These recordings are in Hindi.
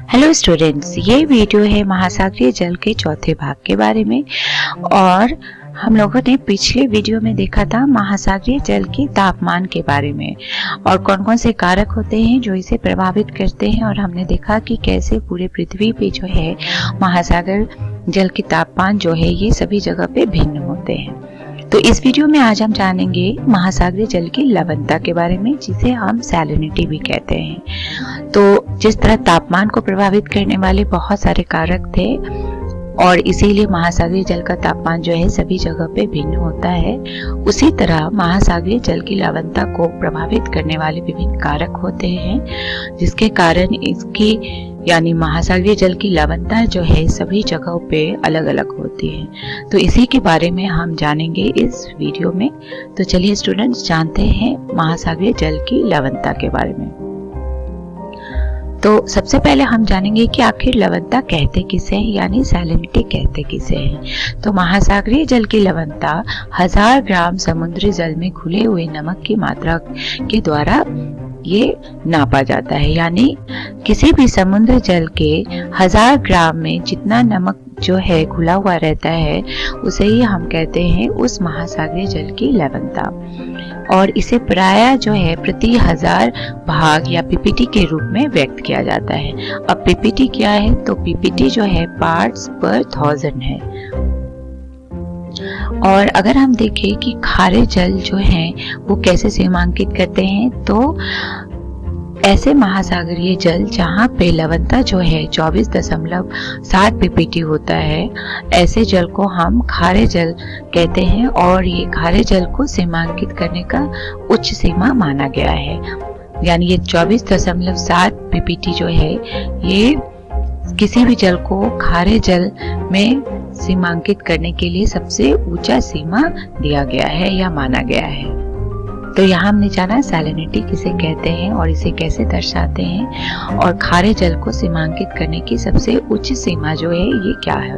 हेलो स्टूडेंट्स, ये वीडियो है महासागरीय जल के चौथे भाग के बारे में। और हम लोगों ने पिछले वीडियो में देखा था महासागरीय जल के तापमान के बारे में और कौन कौन से कारक होते हैं जो इसे प्रभावित करते हैं। और हमने देखा कि कैसे पूरे पृथ्वी पे जो है महासागर जल के तापमान जो है ये सभी जगह पे भिन्न होते हैं। तो इस वीडियो में आज हम जानेंगे महासागरीय जल की लवणता के बारे में, जिसे हम सैलिनिटी भी कहते हैं। तो जिस तरह तापमान को प्रभावित करने वाले बहुत सारे कारक थे और इसीलिए महासागरीय जल का तापमान जो है सभी जगह पे भिन्न होता है, उसी तरह महासागरीय जल की लवणता को प्रभावित करने वाले विभिन्न कारक होते हैं, जिसके कारण इसकी यानी महासागरीय जल की लवणता जो है सभी जगहों पे अलग अलग होती है। तो इसी के बारे में हम जानेंगे इस वीडियो में। तो चलिए स्टूडेंट्स, जानते हैं महासागरीय जल की लवणता के बारे में। तो सबसे पहले हम जानेंगे कि आखिर लवणता कहते किसे हैं, यानी सैलिनिटी कहते किसे हैं। तो महासागरीय जल की लवणता 1000 ग्राम समुद्री जल में घुले हुए नमक की मात्रा के द्वारा ये नापा जाता है। यानी किसी भी समुद्र जल के 1000 ग्राम में जितना नमक जो है घुला हुआ रहता है, उसे ही हम कहते हैं उस महासागरीय जल की लवणता। और इसे प्रायः जो है प्रति 1000 भाग या पीपीटी के रूप में व्यक्त किया जाता है। अब पीपीटी क्या है? तो पीपीटी जो है पार्ट्स पर 1000 है। और अगर हम देखें कि खारे जल जो हैं वो कैसे सीमांकित करते हैं, तो ऐसे महासागरीय जल जहाँ पे लवणता जो है 24.7 पीपीटी होता है, ऐसे जल को हम खारे जल कहते हैं। और ये खारे जल को सीमांकित करने का उच्च सीमा माना गया है। यानी ये 24.7 पीपीटी जो है ये किसी भी जल को खारे जल में सीमांकित करने के लिए सबसे ऊंचा सीमा दिया गया है या माना गया है। तो यहाँ हमने जाना सैलिनिटी किसे कहते हैं और इसे कैसे दर्शाते हैं, और खारे जल को सीमांकित करने की सबसे उच्च सीमा जो है ये क्या है।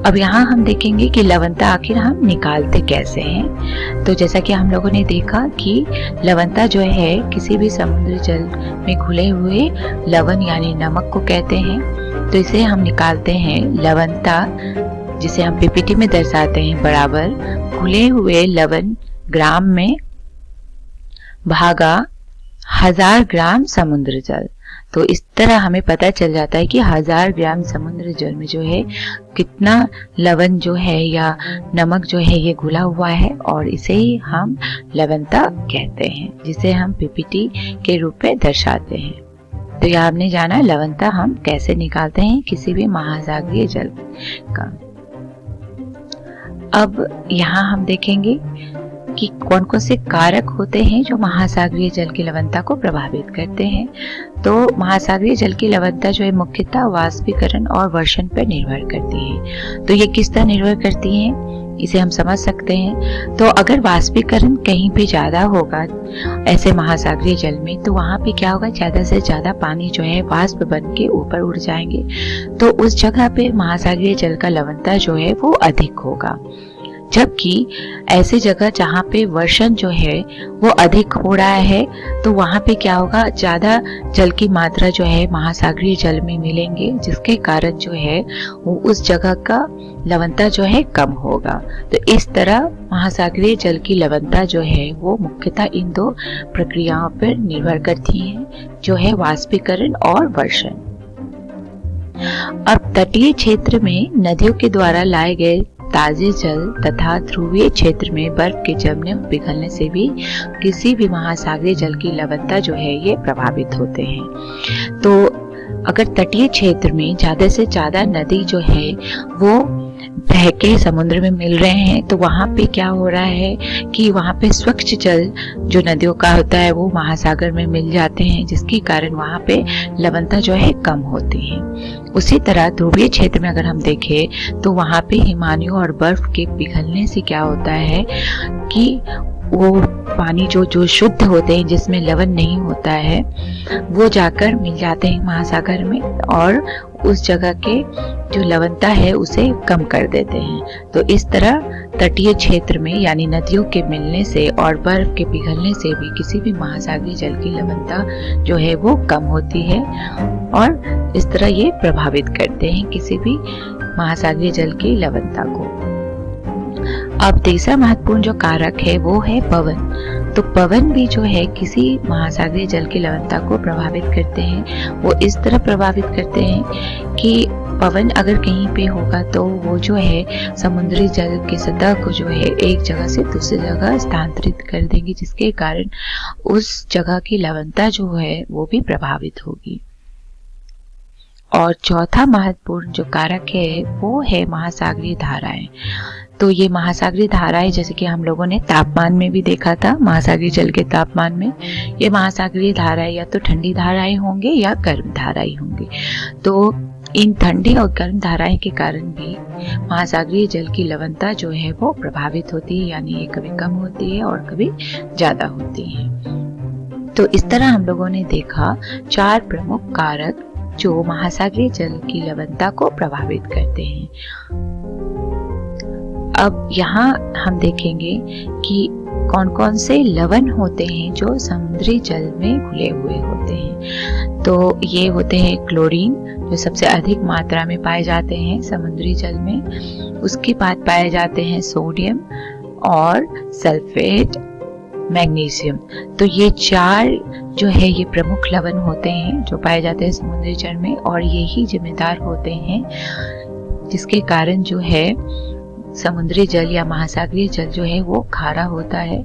अब यहाँ हम देखेंगे कि लवणता आखिर हम निकालते कैसे हैं। तो जैसा कि हम लोगों ने देखा कि लवणता जो है किसी भी समुद्री जल में घुले हुए लवण यानी नमक को कहते हैं। तो इसे हम निकालते हैं लवणता, जिसे हम पीपीटी में दर्शाते हैं, बराबर घुले हुए लवण ग्राम में भागा 1000 ग्राम समुद्र जल। तो इस तरह हमें पता चल जाता है कि 1000 ग्राम समुद्र जल में जो है कितना लवण जो है या नमक जो है ये घुला हुआ है, और इसे ही हम लवणता कहते हैं, जिसे हम पीपीटी के रूप में दर्शाते हैं। तो यह हमने जाना लवणता हम कैसे निकालते हैं किसी भी महासागरीय जल का। अब यहाँ हम देखेंगे कि कौन कौन से कारक होते हैं जो महासागरीय जल की लवणता को प्रभावित करते हैं। तो महासागरीय जल की लवणता जो है मुख्यतः वाष्पीकरण और वर्षण पर निर्भर करती है। तो ये किस तरह निर्भर करती है इसे हम समझ सकते हैं। तो अगर वाष्पीकरण कहीं भी ज्यादा होगा ऐसे महासागरीय जल में, तो वहां पे क्या होगा, ज्यादा से ज्यादा पानी जो है वाष्प बन के ऊपर उड़ जाएंगे। तो उस जगह पे महासागरीय जल का लवणता जो है वो अधिक होगा। जबकि ऐसी जगह जहाँ पे वर्षण जो है वो अधिक हो रहा है, तो वहाँ पे क्या होगा, ज्यादा जल की मात्रा जो है महासागरीय जल में मिलेंगे, जिसके कारण जो है वो उस जगह का लवणता जो है कम होगा। तो इस तरह महासागरीय जल की लवणता जो है वो मुख्यतः इन दो प्रक्रियाओं पर निर्भर करती है, जो है वाष्पीकरण और वर्षण। अब तटीय क्षेत्र में नदियों के द्वारा लाए गए ताजे जल तथा ध्रुवीय क्षेत्र में बर्फ के जमने और पिघलने से भी किसी भी महासागरीय जल की लवणता जो है ये प्रभावित होते हैं। तो अगर तटीय क्षेत्र में ज्यादा से ज्यादा नदी जो है वो बह के समुद्र में मिल रहे हैं, तो वहां पे क्या हो रहा है कि वहां पे स्वच्छ जल जो नदियों का होता है वो महासागर में मिल जाते हैं, जिसके कारण वहां पे लवणता जो है कम होती है। उसी तरह ध्रुवीय क्षेत्र में अगर हम देखें तो वहां पे हिमानियों और बर्फ के पिघलने से क्या होता है कि वो पानी जो शुद्ध होते हैं, जिसमें लवण नहीं होता है, वो जाकर मिल जाते हैं महासागर में और उस जगह के जो लवणता है उसे कम कर देते हैं। तो इस तरह तटीय क्षेत्र में यानी नदियों के मिलने से और बर्फ के पिघलने से भी किसी भी महासागरीय जल की लवणता जो है वो कम होती है और इस तरह ये प्रभावित करते हैं किसी भी महासागरीय जल की लवणता को। अब तीसरा महत्वपूर्ण जो कारक है वो है पवन। तो पवन भी जो है किसी महासागरीय जल की लवणता को प्रभावित करते हैं। वो इस तरह प्रभावित करते हैं कि पवन अगर कहीं पे होगा तो वो जो है समुद्री जल की सतह को जो है एक जगह से दूसरी जगह स्थानांतरित कर देंगे, जिसके कारण उस जगह की लवणता जो है वो भी प्रभावित होगी। और चौथा महत्वपूर्ण जो कारक है वो है महासागरीय धाराएं। तो ये महासागरीय धाराएं जैसे कि हम लोगों ने तापमान में भी देखा था, महासागरीय जल के तापमान में ये महासागरीय धाराएं या तो ठंडी धाराएं होंगे या गर्म धाराएं होंगे। तो इन ठंडी और गर्म धाराएं के कारण भी महासागरीय जल की लवणता जो है वो प्रभावित होती है, यानी ये कभी कम होती है और कभी ज्यादा होती है। तो इस तरह हम लोगों ने देखा 4 प्रमुख कारक जो महासागरीय जल की लवणता को प्रभावित करते हैं। अब यहाँ हम देखेंगे कि कौन कौन से लवण होते हैं जो समुद्री जल में घुले हुए होते हैं। तो ये होते हैं क्लोरीन, जो सबसे अधिक मात्रा में पाए जाते हैं समुद्री जल में। उसके बाद पाए जाते हैं सोडियम और सल्फेट, मैग्नीशियम। तो ये 4 जो है ये प्रमुख लवण होते हैं जो पाए जाते हैं समुद्री जल में, और यही जिम्मेदार होते हैं जिसके कारण जो है समुद्री जल या महासागरीय जल जो है वो खारा होता है,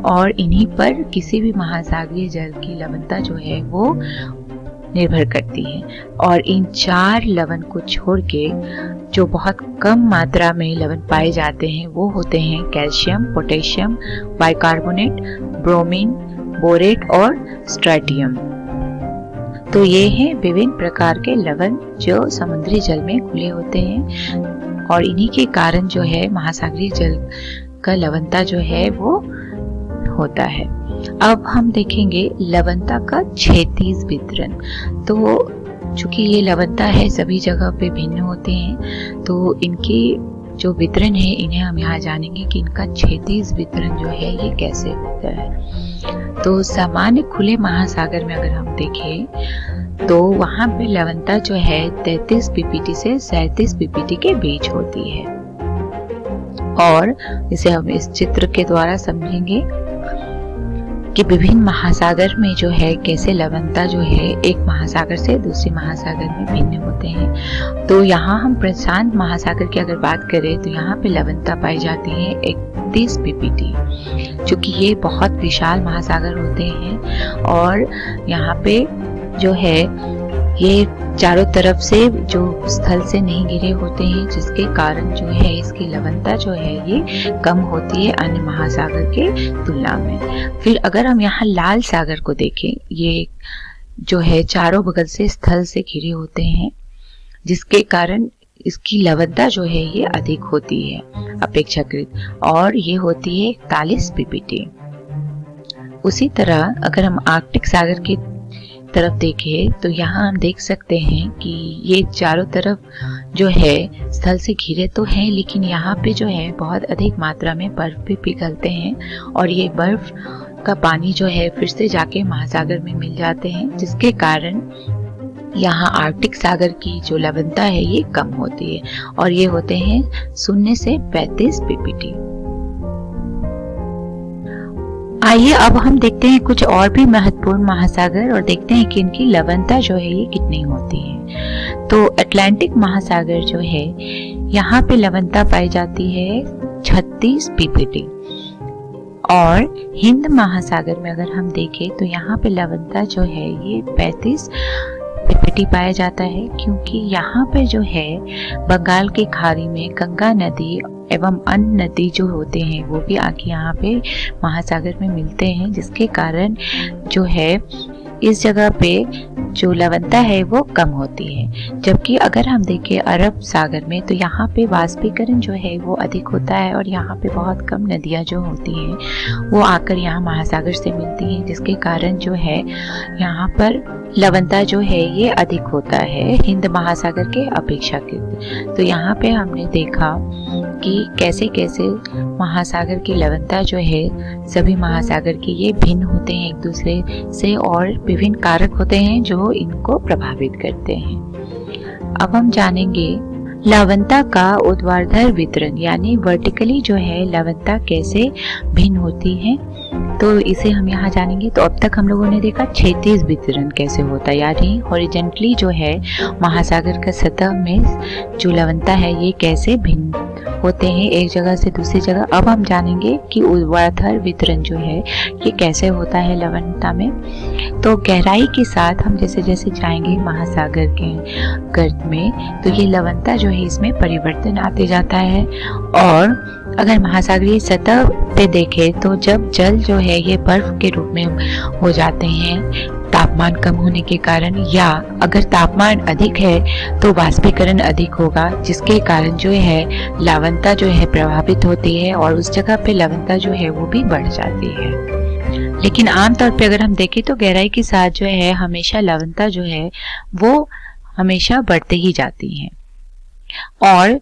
और इन्हीं पर किसी भी महासागरीय जल की लवणता जो है वो निर्भर करती है। और इन 4 लवण को छोड़ के जो बहुत कम मात्रा में लवण पाए जाते हैं वो होते हैं calcium, potassium, bicarbonate, bromine, borate और स्ट्राटियम। तो ये हैं विभिन्न प्रकार के लवण जो समुद्री जल में घुले होते हैं, और इन्हीं के कारण जो है महासागरीय जल का लवणता जो है वो होता है। अब हम देखेंगे लवणता का क्षैतिज वितरण। तो चूंकि ये लवणता है सभी जगह पे भिन्न होते हैं, तो इनकी जो वितरण है इन्हें हम यहाँ जानेंगे कि इनका क्षैतिज वितरण जो है ये कैसे होता है। तो सामान्य खुले महासागर में अगर हम देखें तो वहां पे लवणता जो है 33 ppt से 37 ppt के बीच होती है, और इसे हम इस चित्र के द्वारा समझेंगे कि विभिन्न महासागर में जो है कैसे लवणता जो है एक महासागर से दूसरे महासागर में भिन्न होते हैं। तो यहाँ हम प्रशांत महासागर की अगर बात करें तो यहाँ पे लवणता पाई जाती है 31 ppt, क्योंकि ये बहुत विशाल महासागर होते हैं और यहाँ पे जो है ये चारों तरफ से जो स्थल से नहीं घिरे होते हैं, जिसके कारण जो है इसकी लवणता जो है ये कम होती है अन्य महासागर के तुलना में। फिर अगर हम यहाँ लाल सागर को देखें, ये जो है चारों बगल से स्थल से घिरे होते हैं, जिसके कारण इसकी लवणता जो है ये अधिक होती है अपेक्षाकृत, और ये होती है 41 ppt। उसी तरह अगर हम आर्कटिक सागर की तरफ देखें तो यहाँ हम देख सकते हैं कि ये चारों तरफ जो है स्थल से घिरे तो हैं, लेकिन यहाँ पे जो है बहुत अधिक मात्रा में बर्फ भी पिघलते हैं, और ये बर्फ का पानी जो है फिर से जाके महासागर में मिल जाते हैं, जिसके कारण यहाँ आर्कटिक सागर की जो लवणता है ये कम होती है, और ये होते हैं 0 से 35 ppt। आइए अब हम देखते हैं कुछ और भी महत्वपूर्ण महासागर और देखते हैं कि इनकी लवणता जो है ये कितनी होती है। तो अटलांटिक महासागर जो है यहाँ पे लवणता पाई जाती है 36 ppt, और हिंद महासागर में अगर हम देखें तो यहाँ पे लवणता जो है ये 35 ppt पाया जाता है, क्योंकि यहाँ पे जो है बंगाल की खाड़ी में गंगा नदी एवं अन्य नदी जो होते हैं वो भी आके यहाँ पे महासागर में मिलते हैं, जिसके कारण जो है इस जगह पे जो लवणता है वो कम होती है। जबकि अगर हम देखें अरब सागर में तो यहाँ पे वाष्पीकरण जो है वो अधिक होता है, और यहाँ पे बहुत कम नदियाँ जो होती हैं वो आकर यहाँ महासागर से मिलती हैं, जिसके कारण जो है यहाँ पर लवणता जो है ये अधिक होता है हिंद महासागर के अपेक्षाकृत। तो यहाँ पे हमने देखा कि कैसे कैसे महासागर की लवणता जो है सभी महासागर के ये भिन्न होते हैं एक दूसरे से, और विभिन्न कारक होते हैं जो इनको प्रभावित करते हैं। अब हम जानेंगे लवणता का ऊर्ध्वाधर वितरण, यानी वर्टिकली जो है लवणता कैसे भिन्न होती है, तो इसे हम यहाँ जानेंगे। तो अब तक हम लोगों ने देखा क्षैतिज वितरण कैसे होता है, यानी हॉरिजॉन्टली जो है महासागर का सतह में जो लवणता है ये कैसे भिन्न होते हैं एक जगह से दूसरी जगह। अब हम जानेंगे कि ऊर्ध्वाधर वितरण जो है ये कैसे होता है लवणता में। तो गहराई के साथ हम जैसे जैसे जाएंगे महासागर के गर्त में, तो ये लवणता जो है इसमें परिवर्तन आते जाता है। और अगर महासागरीय सतह पे देखें तो जब जल जो है ये बर्फ के रूप में हो जाते हैं तापमान कम होने के कारण, या अगर तापमान अधिक है तो वाष्पीकरण अधिक होगा, जिसके कारण जो है लवणता जो है प्रभावित होती है और उस जगह पे लवणता जो है वो भी बढ़ जाती है। लेकिन आमतौर पे अगर हम देखें तो गहराई के साथ जो है हमेशा लवणता जो है वो हमेशा बढ़ते ही जाती है। और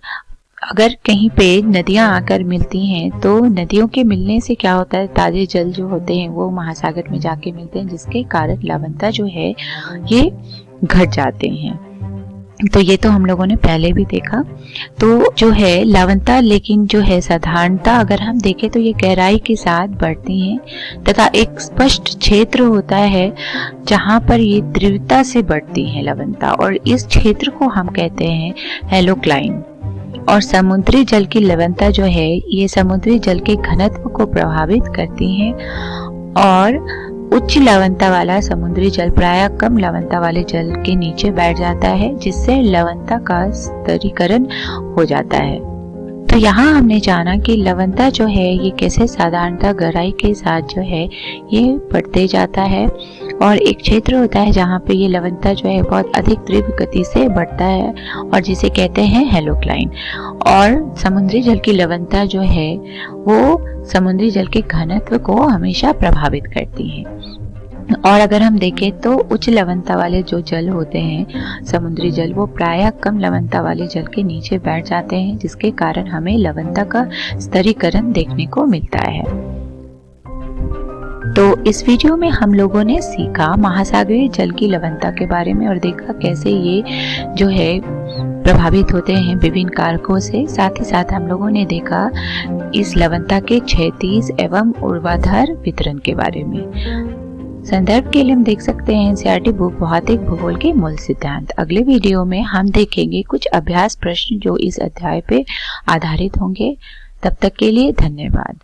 अगर कहीं पे नदियां आकर मिलती हैं तो नदियों के मिलने से क्या होता है, ताजे जल जो होते हैं वो महासागर में जाके मिलते हैं, जिसके कारण लवणता जो है ये घट जाते हैं। तो ये तो हम लोगों ने पहले भी देखा। तो जो है लवणता लेकिन जो है साधारणता अगर हम देखें तो ये गहराई के साथ बढ़ती हैं तथा एक स्पष्ट क्षेत्र होता है जहां पर ये तीव्रता से बढ़ती है लवणता, और इस क्षेत्र को हम कहते हैं हेलोक्लाइन। और समुद्री जल की लवणता जो है ये समुद्री जल के घनत्व को प्रभावित करती है, और उच्च लवणता वाला समुद्री जल प्रायः कम लवणता वाले जल के नीचे बैठ जाता है, जिससे लवणता का स्तरीकरण हो जाता है। तो यहाँ हमने जाना कि लवणता जो है ये कैसे साधारणता गहराई के साथ जो है ये बढ़ते जाता है, और एक क्षेत्र होता है जहाँ पे ये लवणता जो है बहुत अधिक तीव्र गति से बढ़ता है और जिसे कहते हैं हेलोक्लाइन। और समुद्री जल की लवणता जो है वो समुद्री जल के घनत्व को हमेशा प्रभावित करती है। और अगर हम देखें तो उच्च लवणता वाले जो जल होते हैं समुद्री जल, वो प्रायः कम लवणता वाले जल के नीचे बैठ जाते हैं, जिसके कारण हमें लवणता का स्तरीकरण देखने को मिलता है। तो इस वीडियो में हम लोगों ने सीखा महासागरीय जल की लवणता के बारे में और देखा कैसे ये जो है प्रभावित होते हैं विभिन्न कारकों से। साथ ही साथ हम लोगों ने देखा इस लवणता के क्षैतिज एवं ऊर्ध्वाधर वितरण के बारे में। संदर्भ के लिए हम देख सकते हैं एनसीईआरटी बुक भौतिक भूगोल के मूल सिद्धांत। अगले वीडियो में हम देखेंगे कुछ अभ्यास प्रश्न जो इस अध्याय पे आधारित होंगे। तब तक के लिए धन्यवाद।